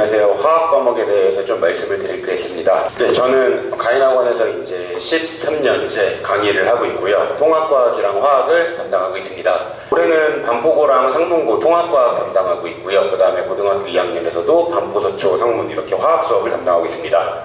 안녕하세요. 화학 과목에 대해서 좀 말씀을 드리겠습니다. 네, 저는 가인학원에서 이제 13년째 강의를 하고 있고요. 통합과학이랑 화학을 담당하고 있습니다. 올해는 반포고랑 상문고 통합과학 담당하고 있고요. 그 다음에 고등학교 2학년에서도 반포서초 상문 이렇게 화학 수업을 담당하고 있습니다.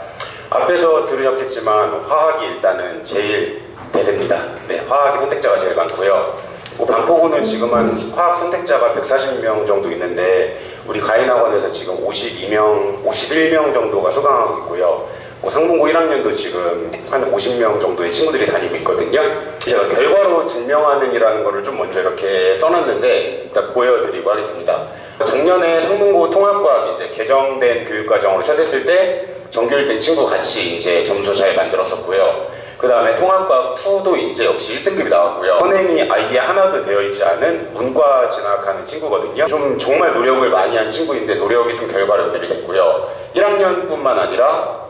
앞에서 들으셨겠지만 화학이 일단은 제일 대세입니다. 네, 화학의 선택자가 제일 많고요. 반포고는 지금 한 화학 선택자가 140명 정도 있는데 우리 가인학원에서 지금 51명 정도가 수강하고 있고요. 상문고 1학년도 지금 한 50명 정도의 친구들이 다니고 있거든요. 제가 결과로 증명하는이라는 거를 좀 먼저 이렇게 써놨는데 일단 보여드리고 하겠습니다. 작년에 상문고 통합과학 이제 개정된 교육과정으로 첫했을 때 정규 1등 친구 같이 이제 점수 잘 만들었었고요. 그 다음에 통합과학 2도 이제 역시 1등급이 나왔고요. 선행이 아예 하나도 되어 있지 않은 문과 진학하는 친구거든요. 좀 정말 노력을 많이 한 친구인데 노력이 좀 결과로 연결이 됐고요. 1학년뿐만 아니라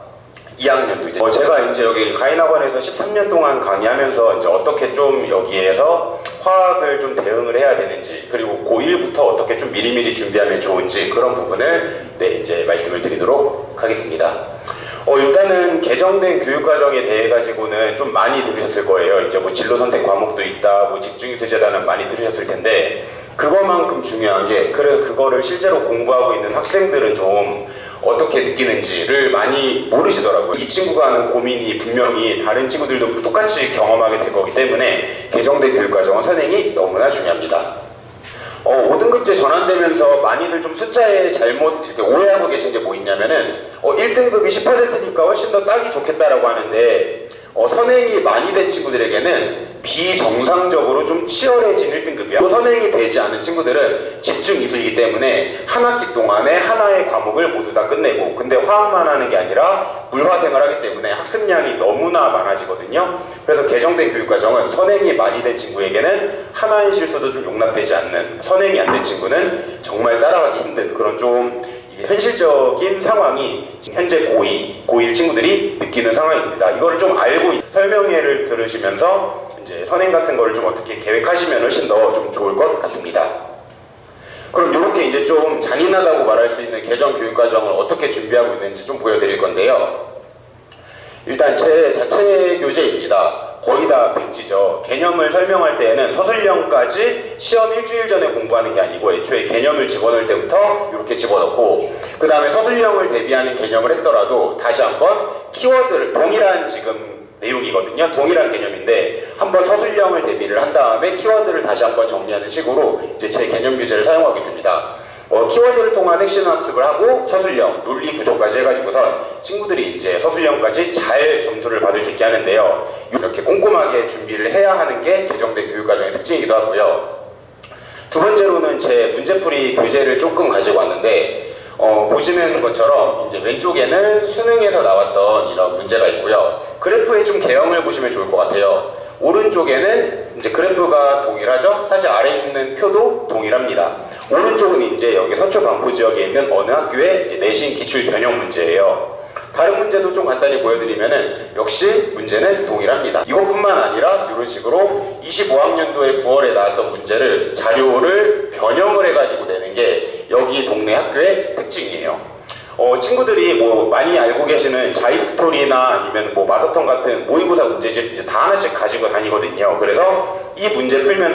2학년도 이제 제가 이제 여기 가인학원에서 13년 동안 강의하면서 이제 어떻게 좀 여기에서 화학을 좀 대응을 해야 되는지 그리고 고1부터 어떻게 좀 미리미리 준비하면 좋은지 그런 부분을 이제 말씀을 드리도록 하겠습니다. 일단은 개정된 교육과정에 대해 가지고는 좀 많이 들으셨을 거예요. 이제 뭐 진로 선택 과목도 있다, 뭐 집중유수제다는 많이 들으셨을 텐데 그것만큼 중요한 게 그거를 실제로 공부하고 있는 학생들은 좀 어떻게 느끼는지를 많이 모르시더라고요. 이 친구가 하는 고민이 분명히 다른 친구들도 똑같이 경험하게 될 거기 때문에 개정된 교육과정은 선행이 너무나 중요합니다. 5등급제 전환되면서 많이들 좀 숫자에 잘못 이렇게 오해하고 계신 게 뭐 있냐면은 1등급이 10%니까 훨씬 더 따기 좋겠다라고 하는데 선행이 많이 된 친구들에게는 비정상적으로 좀 치열해진 1등급이야. 또 선행이 되지 않은 친구들은 집중 이수이기 때문에 한 학기 동안에 하나의 과목을 모두 다 끝내고 근데 화학만 하는 게 아니라 물화생을 하기 때문에 학습량이 너무나 많아지거든요. 그래서 개정된 교육과정은 선행이 많이 된 친구에게는 하나의 실수도 좀 용납되지 않는 선행이 안 된 친구는 정말 따라가기 힘든 그런 좀 현실적인 상황이 현재 고1 친구들이 느끼는 상황입니다. 이거를 좀 알고 설명회를 들으시면서 이제 선행 같은 거를 좀 어떻게 계획하시면 훨씬 더 좀 좋을 것 같습니다. 그럼 이렇게 이제 좀 잔인하다고 말할 수 있는 개정 교육과정을 어떻게 준비하고 있는지 좀 보여드릴 건데요. 일단 제 자체 교재입니다. 거의 다 백지죠. 개념을 설명할 때에는 서술형까지 시험 일주일 전에 공부하는 게 아니고 애초에 개념을 집어넣을 때부터 이렇게 집어넣고 그 다음에 서술형을 대비하는 개념을 했더라도 다시 한번 키워드를 동일한 지금 내용이거든요. 동일한 개념인데 한번 서술형을 대비를 한 다음에 키워드를 다시 한번 정리하는 식으로 이제 제 개념 교재를 사용하고 있습니다. 키워드를 통한 핵심 학습을 하고 서술형, 논리 구조까지 해가지고선 친구들이 이제 서술형까지 잘 점수를 받을 수 있게 하는데요. 이렇게 꼼꼼하게 준비를 해야 하는 게 개정된 교육과정의 특징이기도 하고요. 두 번째로는 제 문제풀이 교재를 조금 가지고 왔는데 보시는 것처럼 이제 왼쪽에는 수능에서 나왔던 이런 문제가 있고요. 그래프의 좀 개형을 보시면 좋을 것 같아요. 오른쪽에는 이제 그래프가 동일하죠? 사실 아래에 있는 표도 동일합니다. 오른쪽은 이제 여기 서초 반포 지역에 있는 어느 학교의 이제 내신 기출 변형 문제예요. 다른 문제도 좀 간단히 보여드리면은 역시 문제는 동일합니다. 이것뿐만 아니라 이런 식으로 25학년도에 9월에 나왔던 문제를 자료를 변형을 해가지고 내는 게 여기 동네 학교의 특징이에요. 친구들이 뭐 많이 알고 계시는 자이스토리나 아니면 뭐 마더턴 같은 모의고사 문제집 다 하나씩 가지고 다니거든요. 그래서 이 문제 풀면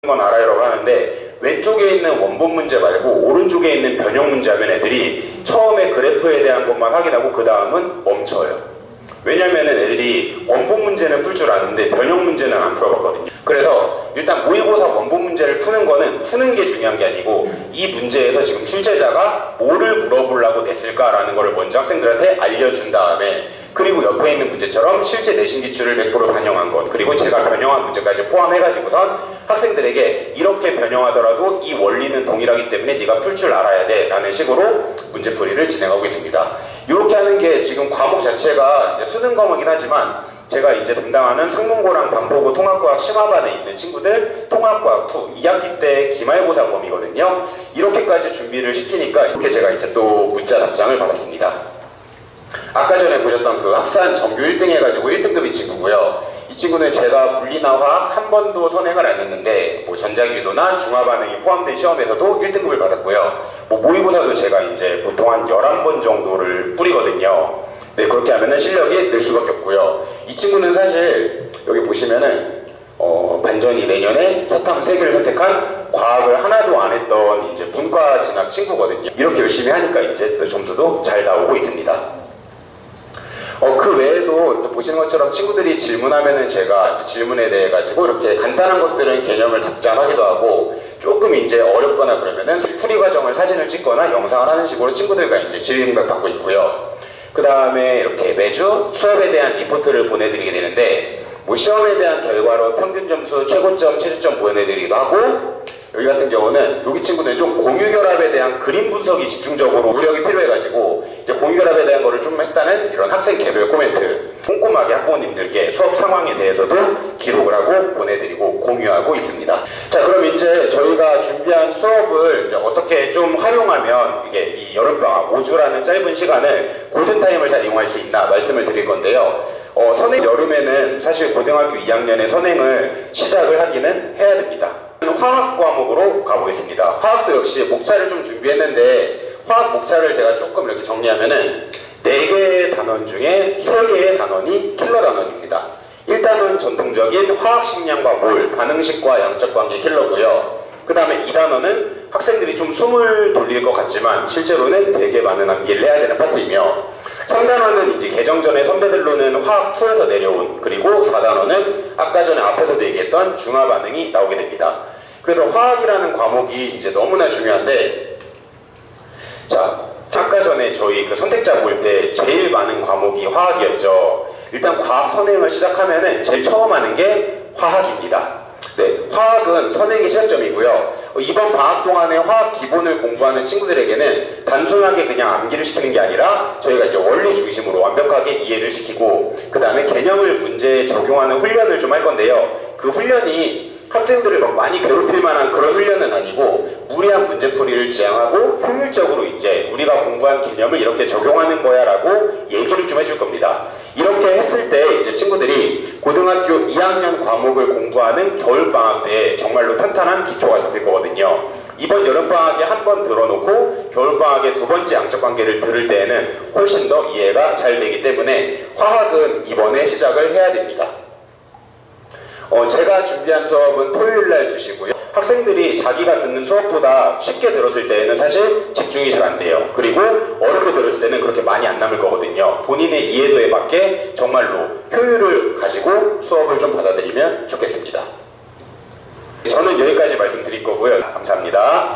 건 알아요라고 하는데 왼쪽에 있는 원본 문제 말고 오른쪽에 있는 변형 문제 하면 애들이 처음에 그래프에 대한 것만 확인하고 그 다음은 멈춰요. 왜냐면은 애들이 원본 문제는 풀 줄 아는데 변형 문제는 안 풀어봤거든요. 그래서 일단 모의고사 원본 문제를 푸는 거는 푸는 게 중요한 게 아니고 이 문제에서 지금 출제자가 뭐를 물어보려고 냈을까라는 거를 먼저 학생들한테 알려준 다음에 그리고 옆에 있는 문제처럼 실제 내신 기출을 100% 반영한 것 그리고 제가 변형한 문제까지 포함해가지고선 학생들에게 이렇게 변형하더라도 이 원리는 동일하기 때문에 네가 풀 줄 알아야 돼 라는 식으로 문제풀이를 진행하고 있습니다. 이렇게 하는 게 지금 과목 자체가 이제 수능 과목이긴 하지만 제가 이제 담당하는 상문고랑 반포고 통합과학 심화반에 있는 친구들 통합과학 2 2학기 때 기말고사 범위거든요. 이렇게까지 준비를 시키니까 이렇게 제가 이제 또 문자 답장을 받았습니다. 아까 전에 보셨던 그 합산 정규 1등 해가지고 1등급인 친구고요. 이 이 친구는 제가 물리나 화학 한 번도 선행을 안 했는데 뭐 전자기도나 중화반응이 포함된 시험에서도 1등급을 받았고요. 뭐 모의고사도 제가 이제 보통 한 11번 정도를 뿌리거든요. 네, 그렇게 하면은 실력이 늘 수밖에 없고요. 이 친구는 사실 여기 보시면은 반전이 내년에 사탐 3개를 선택한 과학을 하나도 안 했던 이제 문과 진학 친구거든요. 이렇게 열심히 하니까 이제 점수도 잘 나오고 있습니다. 그 외에도 보시는 것처럼 친구들이 질문하면은 제가 질문에 대해 가지고 이렇게 간단한 것들은 개념을 답장하기도 하고 조금 이제 어렵거나 그러면은 풀이 과정을 사진을 찍거나 영상을 하는 식으로 친구들과 이제 질의응답 받고 있고요. 그 다음에 이렇게 매주 수업에 대한 리포트를 보내드리게 되는데 뭐 시험에 대한 결과로 평균 점수, 최고점, 최저점 보내드리기도 하고 여기 같은 경우는 여기 친구들은 좀 공유결합에 대한 그림 분석이 집중적으로 노력이 필요해가지고 이제 공유결합에 대한 거를 좀 했다는 이런 학생 개별 코멘트 꼼꼼하게 학부모님들께 수업 상황에 대해서도 기록을 하고 보내드리고 공유하고 있습니다. 자, 그럼 이제 저희가 준비한 수업을 이제 어떻게 좀 활용하면 이게 이 여름방학 5주라는 짧은 시간을 골든타임을 잘 이용할 수 있나 말씀을 드릴 건데요. 선행 여름에는 사실 고등학교 2학년의 선행을 시작을 하기는 해야 됩니다. 화학 과목으로 가보겠습니다. 화학도 역시 목차를 좀 준비했는데 화학 목차를 제가 조금 이렇게 정리하면은 4개의 단원 중에 3개의 단원이 킬러 단원입니다. 1단원 전통적인 화학 식량과 몰, 반응식과 양적 관계 킬러고요. 그 다음에 2단원은 학생들이 좀 숨을 돌릴 것 같지만 실제로는 되게 많은 암기를 해야 되는 파트이며 3단원은 이제 개정 전에 선배들로는 화학 2에서 내려온 그리고 4단원은 아까 전에 앞에서도 얘기했던 중화 반응이 나오게 됩니다. 그래서 화학이라는 과목이 이제 너무나 중요한데 자, 아까 전에 저희 그 선택자 볼 때 제일 많은 과목이 화학이었죠. 일단 과학 선행을 시작하면은 제일 처음 하는 게 화학입니다. 네, 화학은 선행의 시작점이고요. 이번 방학 동안에 화학 기본을 공부하는 친구들에게는 단순하게 그냥 암기를 시키는 게 아니라 저희가 이제 원리 중심으로 완벽하게 이해를 시키고 그 다음에 개념을 문제에 적용하는 훈련을 좀 할 건데요. 그 훈련이 학생들을 막 많이 괴롭힐 만한 그런 훈련은 아니고 무리한 문제풀이를 지향하고 효율적으로 이제 우리가 공부한 개념을 이렇게 적용하는 거야 라고 얘기를 좀 해줄 겁니다. 이렇게 했을 때 이제 친구들이 고등학교 2학년 과목을 공부하는 겨울방학 때 정말로 탄탄한 기초가 잡힐 거거든요. 이번 여름방학에 한 번 들어놓고 겨울방학에 2번째 양적 관계를 들을 때에는 훨씬 더 이해가 잘 되기 때문에 화학은 이번에 시작을 해야 됩니다. 제가 준비한 수업은 토요일날 주시고요. 학생들이 자기가 듣는 수업보다 쉽게 들었을 때에는 사실 집중이 잘 안 돼요. 그리고 어렵게 들었을 때는 그렇게 많이 안 남을 거거든요. 본인의 이해도에 맞게 정말로 효율을 가지고 수업을 좀 받아들이면 좋겠습니다. 저는 여기까지 말씀드릴 거고요. 감사합니다.